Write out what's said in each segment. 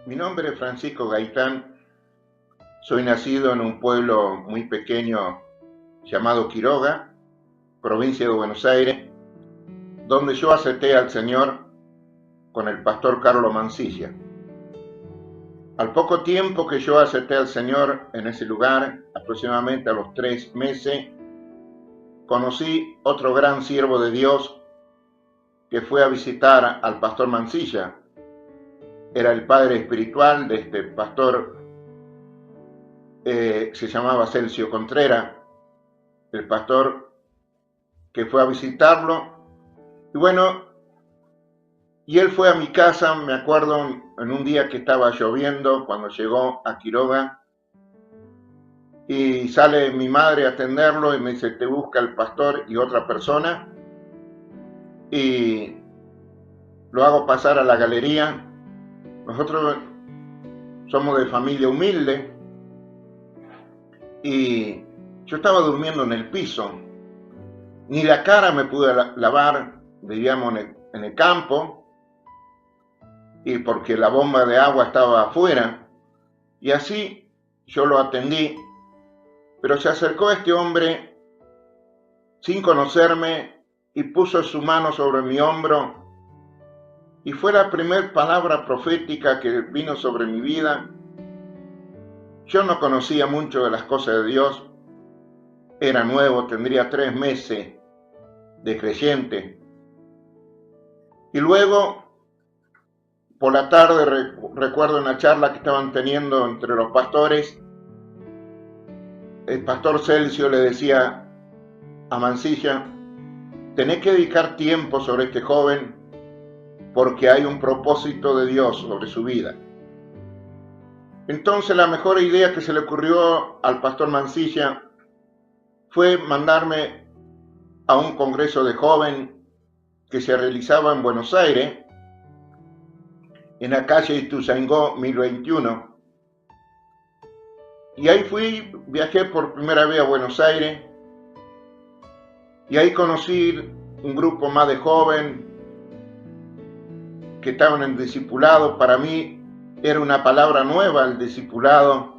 Mi nombre es Francisco Gaitán, soy nacido en un pueblo muy pequeño llamado Quiroga, provincia de Buenos Aires, donde yo acepté al Señor con el pastor Carlos Mancilla. Al poco tiempo que yo acepté al Señor en ese lugar, aproximadamente a los 3 meses, conocí otro gran siervo de Dios que fue a visitar al pastor Mancilla. Era el padre espiritual de este pastor, se llamaba Celso Contreras, el pastor que fue a visitarlo. Y bueno, y él fue a mi casa, me acuerdo, en un día que estaba lloviendo, cuando llegó a Quiroga, y sale mi madre a atenderlo y me dice, te busca el pastor y otra persona, y lo hago pasar a la galería. Nosotros somos de familia humilde, y yo estaba durmiendo en el piso, ni la cara me pude lavar, vivíamos en el campo, y porque la bomba de agua estaba afuera, y así yo lo atendí, pero se acercó este hombre sin conocerme y puso su mano sobre mi hombro, y fue la primera palabra profética que vino sobre mi vida. Yo no conocía mucho de las cosas de Dios, era nuevo, tendría 3 meses de creyente, y luego por la tarde recuerdo una charla que estaban teniendo entre los pastores. El pastor Celso le decía a Mancilla, tenés que dedicar tiempo sobre este joven porque hay un propósito de Dios sobre su vida. Entonces la mejor idea que se le ocurrió al pastor Mancilla fue mandarme a un congreso de joven que se realizaba en Buenos Aires, en la calle Ituzaingó 1021. Y ahí viajé por primera vez a Buenos Aires, y ahí conocí un grupo más de jóvenes que estaban en discipulado. Para mí era una palabra nueva el discipulado,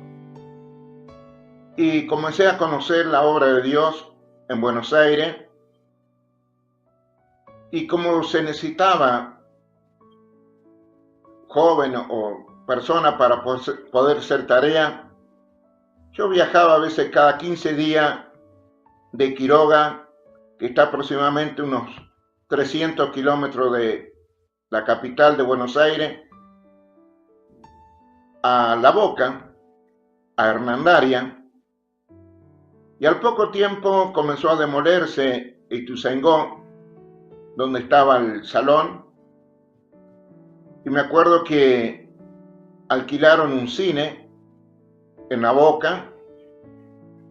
y comencé a conocer la obra de Dios en Buenos Aires, y como se necesitaba joven o persona para poder hacer tarea, yo viajaba a veces cada 15 días de Quiroga, que está aproximadamente unos 300 kilómetros de la capital de Buenos Aires, a La Boca, a Hernandaria, y al poco tiempo comenzó a demolerse Ituzaingó, donde estaba el salón, y me acuerdo que alquilaron un cine en La Boca,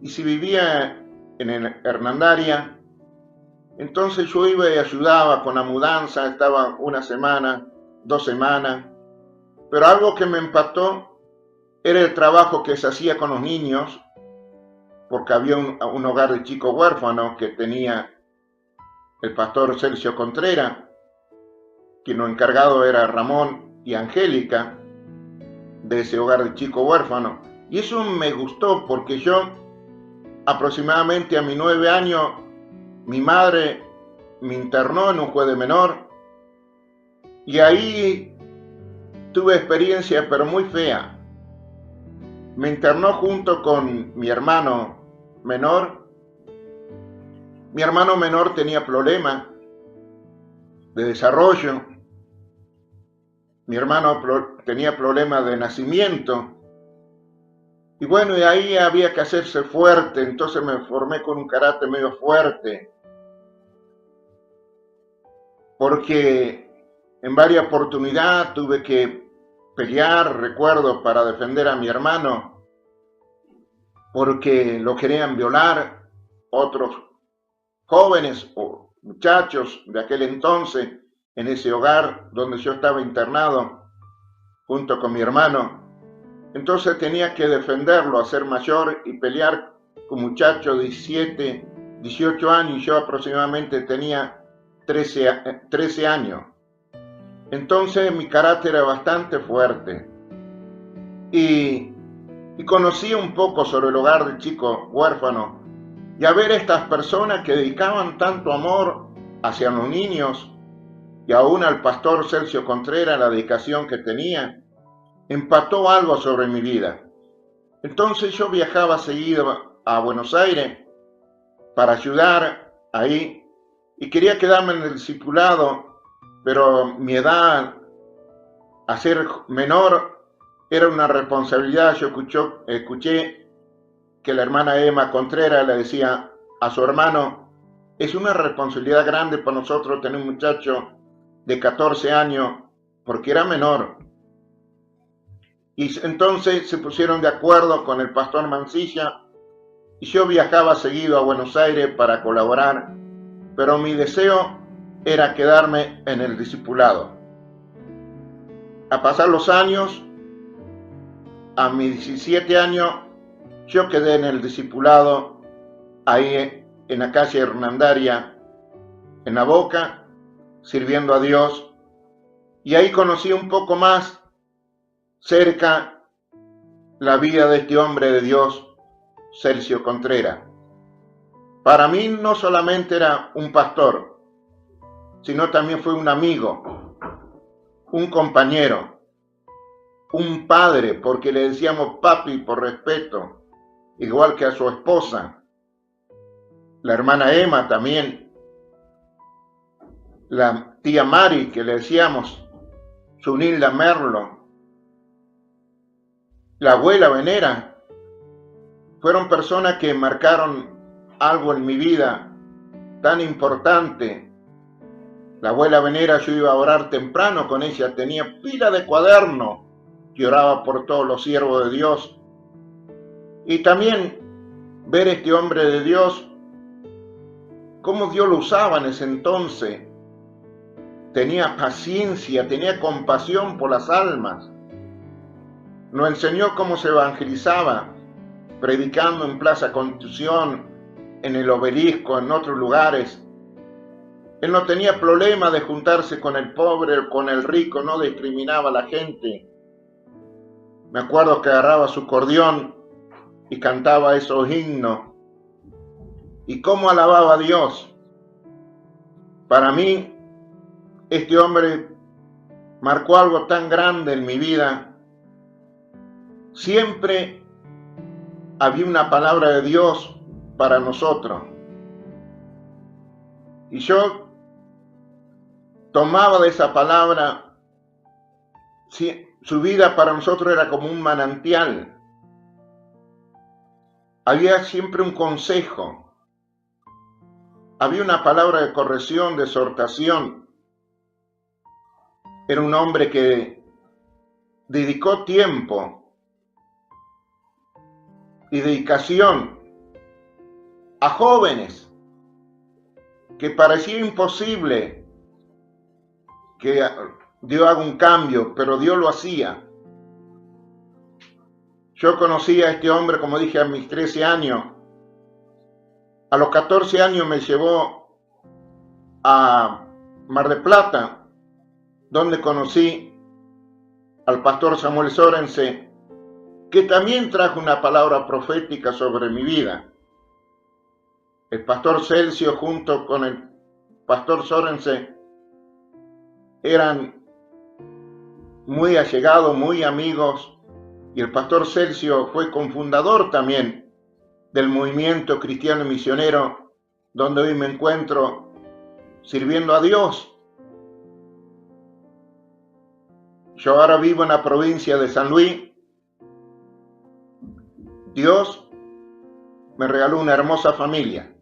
y si vivía en Hernandaria, entonces yo iba y ayudaba con la mudanza, estaba una semana, 2 semanas, pero algo que me impactó era el trabajo que se hacía con los niños, porque había un hogar de chicos huérfanos que tenía el pastor Celso Contreras, quien lo encargado era Ramón y Angélica, de ese hogar de chicos huérfanos. Y eso me gustó porque yo, aproximadamente a mis 9 años, mi madre me internó en un juez de menor, y ahí tuve experiencia, pero muy fea. Me internó junto con mi hermano menor. Mi hermano menor tenía problemas de desarrollo. Mi hermano tenía problemas de nacimiento. Y bueno, y ahí había que hacerse fuerte, entonces me formé con un carácter medio fuerte, porque en varias oportunidades tuve que pelear, recuerdo, para defender a mi hermano, porque lo querían violar otros jóvenes o muchachos de aquel entonces en ese hogar donde yo estaba internado junto con mi hermano. Entonces tenía que defenderlo, hacer mayor y pelear con muchachos de 17, 18 años, y yo aproximadamente tenía 13 años. Entonces mi carácter era bastante fuerte. y conocí un poco sobre el hogar de chicos huérfanos, y a ver estas personas que dedicaban tanto amor hacia los niños, y aún al pastor Celso Contreras, la dedicación que tenía, impactó algo sobre mi vida. Entonces yo viajaba seguido a Buenos Aires para ayudar ahí, y quería quedarme en el discipulado, pero mi edad, a ser menor, era una responsabilidad. Yo escuché que la hermana Emma Contreras le decía a su hermano: es una responsabilidad grande para nosotros tener un muchacho de 14 años, porque era menor. Y entonces se pusieron de acuerdo con el pastor Mancilla, y yo viajaba seguido a Buenos Aires para colaborar, pero mi deseo era quedarme en el discipulado. A pasar los años, a mis 17 años, yo quedé en el discipulado, ahí en la calle Hernandaria, en La Boca, sirviendo a Dios, y ahí conocí un poco más cerca la vida de este hombre de Dios, Celso Contreras. Para mí no solamente era un pastor, sino también fue un amigo, un compañero, un padre, porque le decíamos papi por respeto, igual que a su esposa, la hermana Emma también, la tía Mari, que le decíamos Zunilda Merlo, la abuela Venera. Fueron personas que marcaron algo en mi vida tan importante. La abuela Venera, yo iba a orar temprano con ella, tenía pila de cuaderno, que oraba por todos los siervos de Dios. Y también ver este hombre de Dios, cómo Dios lo usaba en ese entonces. Tenía paciencia, tenía compasión por las almas. Nos enseñó cómo se evangelizaba, predicando en Plaza Constitución, en el Obelisco, en otros lugares. Él no tenía problema de juntarse con el pobre o con el rico, no discriminaba a la gente. Me acuerdo que agarraba su acordeón y cantaba esos himnos. Y cómo alababa a Dios. Para mí, este hombre marcó algo tan grande en mi vida. Siempre había una palabra de Dios para nosotros. Y yo tomaba de esa palabra. Su vida para nosotros era como un manantial. Había siempre un consejo. Había una palabra de corrección, de exhortación. Era un hombre que dedicó tiempo y dedicación a jóvenes que parecía imposible que Dios haga un cambio, pero Dios lo hacía. Yo conocí a este hombre, como dije, a mis 13 años. A los 14 años me llevó a Mar del Plata, donde conocí al pastor Samuel Sorensen, que también trajo una palabra profética sobre mi vida. El pastor Celso junto con el pastor Sorensen eran muy allegados, muy amigos, y el pastor Celso fue cofundador también del movimiento cristiano y misionero, donde hoy me encuentro sirviendo a Dios. Yo ahora vivo en la provincia de San Luis. Dios me regaló una hermosa familia.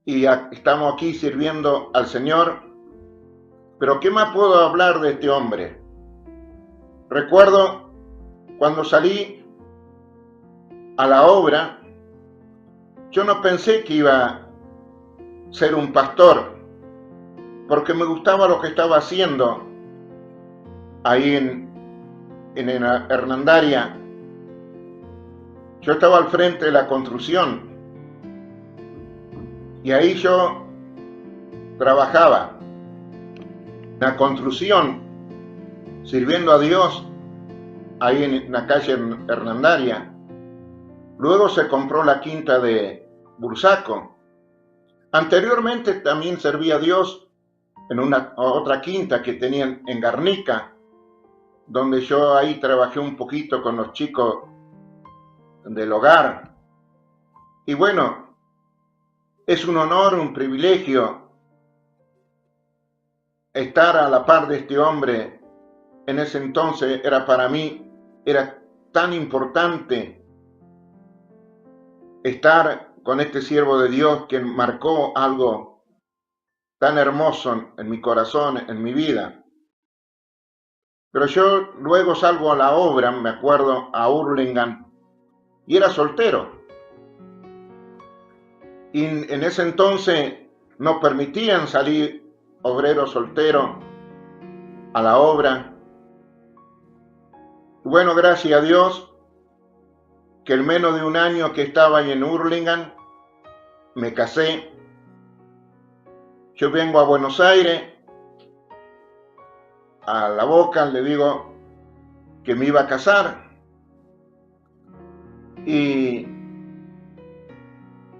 Y estamos aquí sirviendo al Señor. Pero ¿qué más puedo hablar de este hombre? Recuerdo cuando salí a la obra, yo no pensé que iba a ser un pastor, porque me gustaba lo que estaba haciendo ahí en la Hernandaria. Yo estaba al frente de la construcción y ahí yo trabajaba en la construcción, sirviendo a Dios. ahí en la calle Hernandaria. Luego se compró la quinta de Bursaco. Anteriormente también servía a Dios en otra quinta que tenían en Garnica, donde yo ahí trabajé un poquito con los chicos del hogar. Y bueno, es un honor, un privilegio estar a la par de este hombre. En ese entonces era tan importante estar con este siervo de Dios que marcó algo tan hermoso en mi corazón, en mi vida. Pero yo luego salgo a la obra, me acuerdo, a Hurlingham, y era soltero. Y en ese entonces no permitían salir obreros solteros a la obra. Y bueno, gracias a Dios, que en menos de un año que estaba ahí en Hurlingham, me casé. Yo vengo a Buenos Aires, a La Boca, le digo que me iba a casar. Y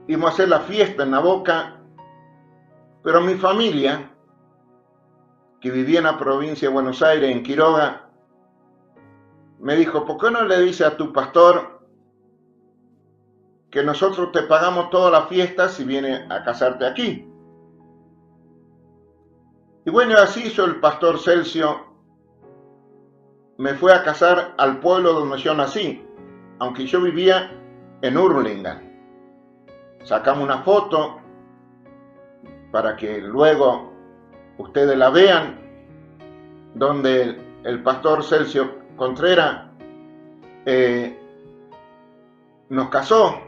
íbamos a hacer la fiesta en La Boca, pero mi familia, que vivía en la provincia de Buenos Aires, en Quiroga, me dijo, ¿por qué no le dices a tu pastor que nosotros te pagamos toda la fiesta si viene a casarte aquí? Y bueno, así hizo el pastor Celcio. Me fue a casar al pueblo donde yo nací, aunque yo vivía en Hurlingham. Sacamos una foto para que luego ustedes la vean, donde el pastor Celcio Contreras nos casó.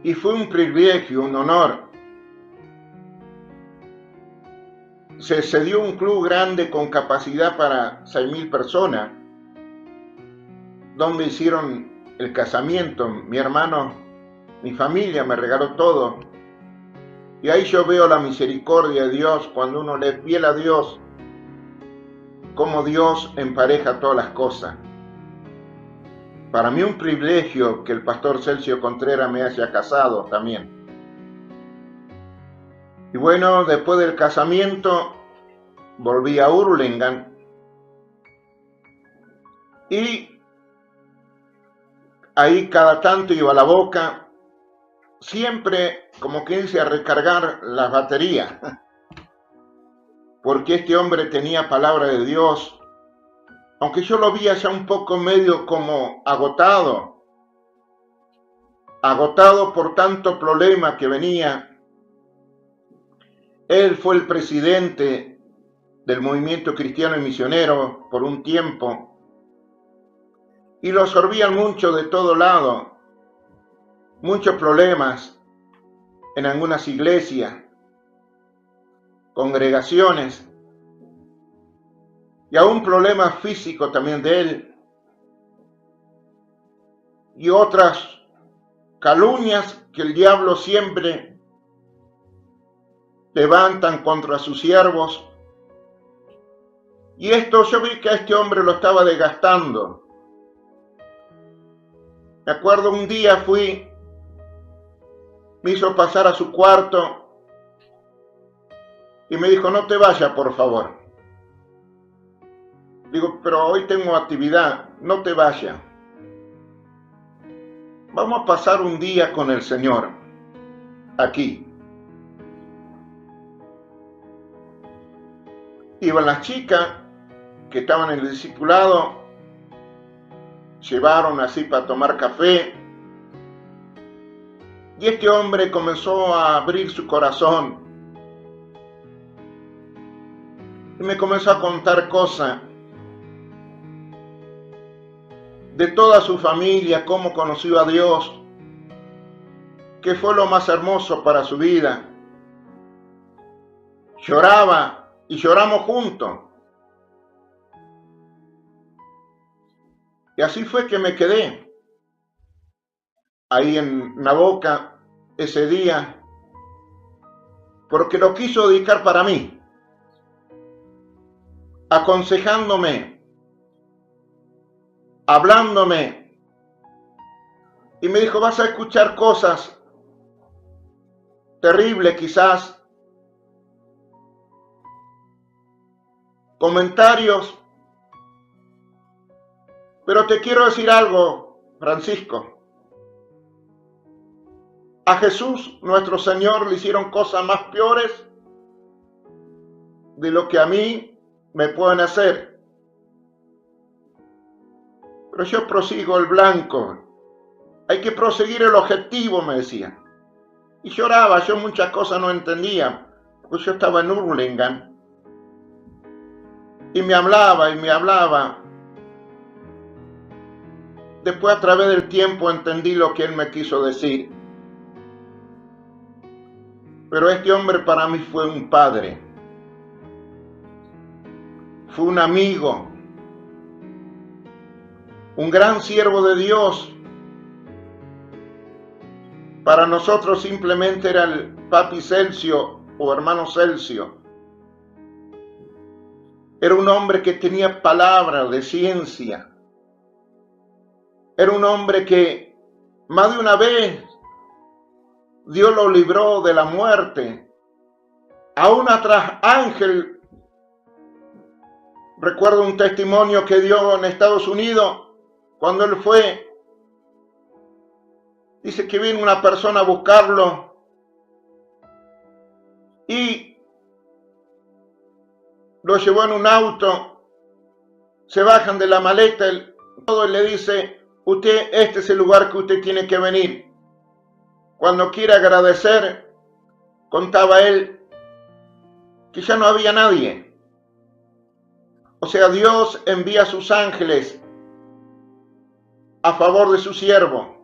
Y fue un privilegio, un honor. Se dio un club grande con capacidad para 6.000 personas, donde hicieron el casamiento. Mi hermano, mi familia me regaló todo. Y ahí yo veo la misericordia de Dios cuando uno le es fiel a Dios, cómo Dios empareja todas las cosas. Para mí un privilegio que el pastor Celcio Contreras me haya casado también. Y bueno, después del casamiento volví a Hurlingham y ahí cada tanto iba a La Boca, siempre como que hice a recargar las baterías, porque este hombre tenía palabra de Dios, aunque yo lo vi ya un poco medio como agotado por tanto problema que venía. Él fue el presidente del movimiento cristiano y misionero por un tiempo y lo absorbían mucho de todo lado, muchos problemas en algunas iglesias, congregaciones y aún problemas físicos también de él y otras calumnias que el diablo siempre levantan contra sus siervos. Y esto yo vi que a este hombre lo estaba desgastando. Me acuerdo un día me hizo pasar a su cuarto y me dijo, no te vayas por favor. Digo, pero hoy tengo actividad, no te vayas. Vamos a pasar un día con el Señor, aquí. Iban las chicas que estaban en el discipulado, llevaron así para tomar café, y este hombre comenzó a abrir su corazón, y me comenzó a contar cosas de toda su familia, cómo conoció a Dios, que fue lo más hermoso para su vida. Lloraba y lloramos juntos. Y así fue que me quedé ahí en La Boca ese día, porque lo quiso dedicar para mí, aconsejándome hablándome, y me dijo, vas a escuchar cosas terribles quizás, comentarios, pero te quiero decir algo, Francisco. A Jesús, nuestro Señor, le hicieron cosas más peores de lo que a mí me pueden hacer. Pero yo prosigo el blanco. Hay que proseguir el objetivo, me decía. Y lloraba, yo muchas cosas no entendía, porque yo estaba en Hurlingham. Y me hablaba y me hablaba. Después, a través del tiempo, entendí lo que él me quiso decir. Pero este hombre para mí fue un padre, fue un amigo, un gran siervo de Dios. Para nosotros simplemente era el papi Celcio o hermano Celcio. Era un hombre que tenía palabra de ciencia. Era un hombre que más de una vez Dios lo libró de la muerte. Aún atrás ángel, recuerdo un testimonio que dio en Estados Unidos cuando él fue. Dice que vino una persona a buscarlo y lo llevó en un auto, se bajan de la maleta, todo y le dice, usted, este es el lugar que usted tiene que venir. Cuando quiere agradecer, contaba él, que ya no había nadie. O sea, Dios envía a sus ángeles a favor de su siervo.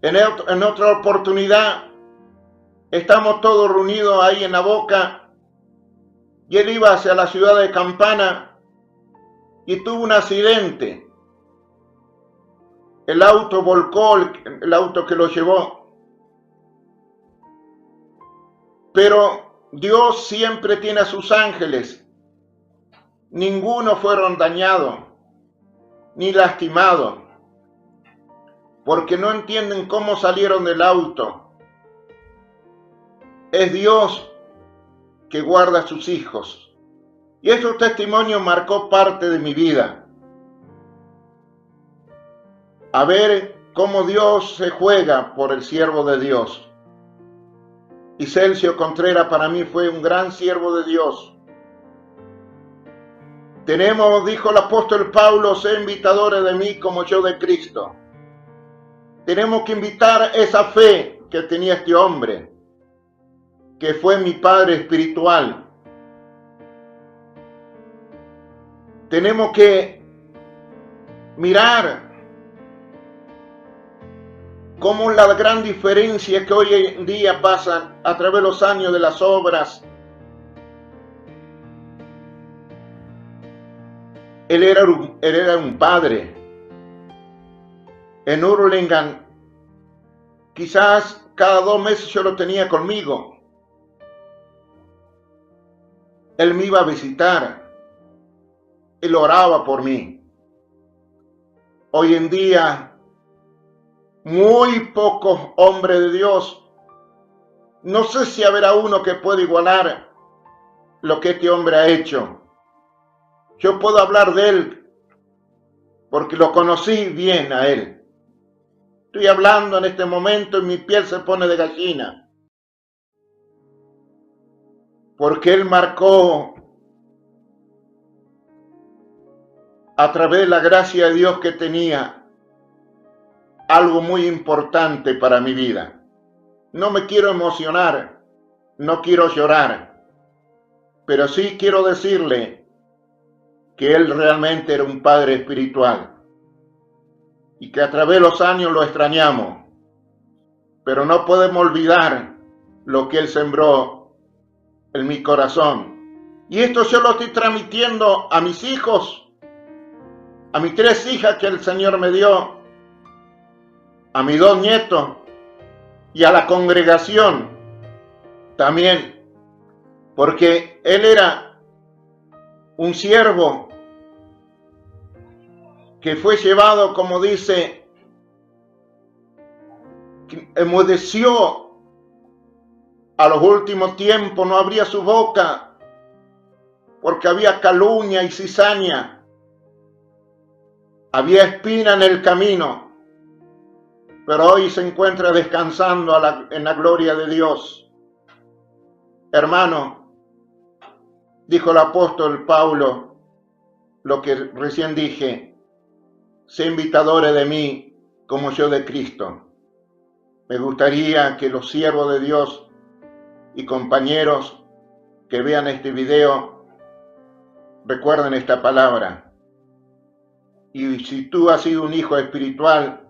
En otra oportunidad, estamos todos reunidos ahí en la Boca y él iba hacia la ciudad de Campana y tuvo un accidente. El auto volcó, el auto que lo llevó. Pero Dios siempre tiene a sus ángeles. Ninguno fueron dañados ni lastimados, porque no entienden cómo salieron del auto. Es Dios que guarda a sus hijos. Y ese testimonio marcó parte de mi vida. A ver cómo Dios se juega por el siervo de Dios. Y Celcio Contreras para mí fue un gran siervo de Dios. Tenemos, dijo el apóstol Pablo, sé imitadores de mí como yo de Cristo. Tenemos que invitar esa fe que tenía este hombre, que fue mi padre espiritual. Tenemos que mirar cómo la gran diferencia que hoy en día pasan a través de los años de las obras. Él era un padre. En Hurlingham, quizás cada 2 meses yo lo tenía conmigo. Él me iba a visitar. Él oraba por mí. Hoy en día, muy pocos hombres de Dios. No sé si habrá uno que pueda igualar lo que este hombre ha hecho. Yo puedo hablar de él porque lo conocí bien a él. Estoy hablando en este momento y mi piel se pone de gallina. Porque él marcó a través de la gracia de Dios que tenía algo muy importante para mi vida. No me quiero emocionar, no quiero llorar, pero sí quiero decirle que él realmente era un padre espiritual y que a través de los años lo extrañamos, pero no podemos olvidar lo que él sembró en mi corazón. Y esto yo lo estoy transmitiendo a mis hijos, a mis 3 hijas que el Señor me dio, a mis 2 nietos y a la congregación también, porque él era un siervo que fue llevado, como dice, que enmudeció a los últimos tiempos, no abría su boca, porque había calumnia y cizaña, había espina en el camino, pero hoy se encuentra descansando en la gloria de Dios. Hermano, dijo el apóstol Pablo, lo que recién dije, sé imitadores de mí como yo de Cristo. Me gustaría que los siervos de Dios y compañeros que vean este video recuerden esta palabra. Y si tú has sido un hijo espiritual,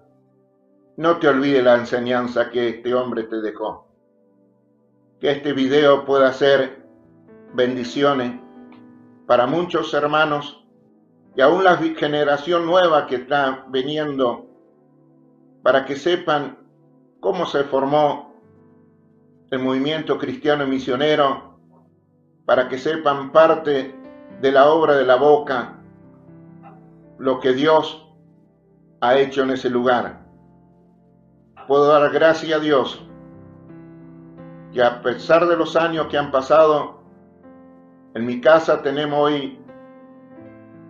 no te olvides la enseñanza que este hombre te dejó. Que este video pueda ser bendiciones para muchos hermanos y aún la generación nueva que está viniendo, para que sepan cómo se formó el movimiento cristiano misionero, para que sepan parte de la obra de la boca, lo que Dios ha hecho en ese lugar. Puedo dar gracias a Dios que a pesar de los años que han pasado, en mi casa tenemos hoy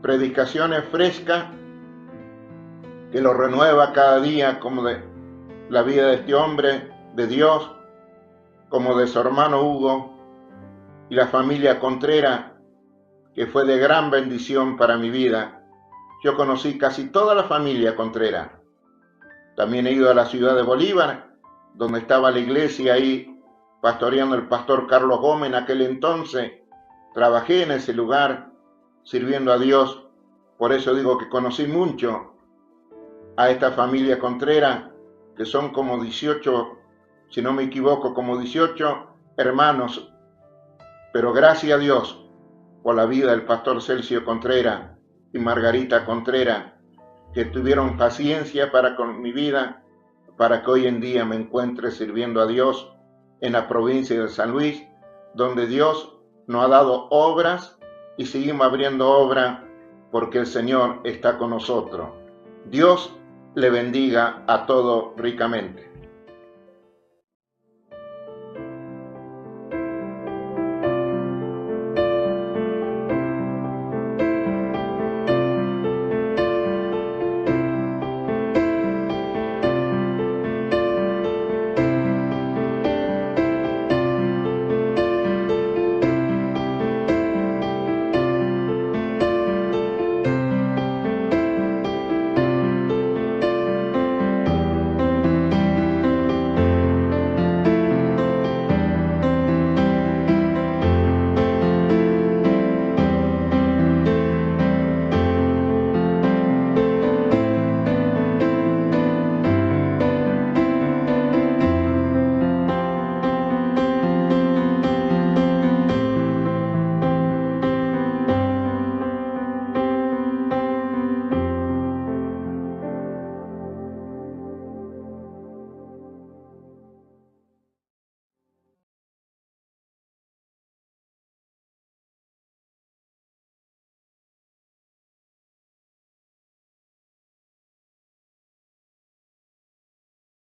predicaciones frescas que lo renueva cada día, como de la vida de este hombre, de Dios, como de su hermano Hugo y la familia Contreras, que fue de gran bendición para mi vida. Yo conocí casi toda la familia Contreras. También he ido a la ciudad de Bolívar, donde estaba la iglesia ahí pastoreando el pastor Carlos Gómez en aquel entonces. Trabajé en ese lugar sirviendo a Dios. Por eso digo que conocí mucho a esta familia Contreras, que son como 18, si no me equivoco, como 18 hermanos. Pero gracias a Dios por la vida del pastor Celcio Contreras y Margarita Contreras, que tuvieron paciencia para con mi vida, para que hoy en día me encuentre sirviendo a Dios en la provincia de San Luis, donde Dios nos ha dado obras y seguimos abriendo obras porque el Señor está con nosotros. Dios le bendiga a todos ricamente.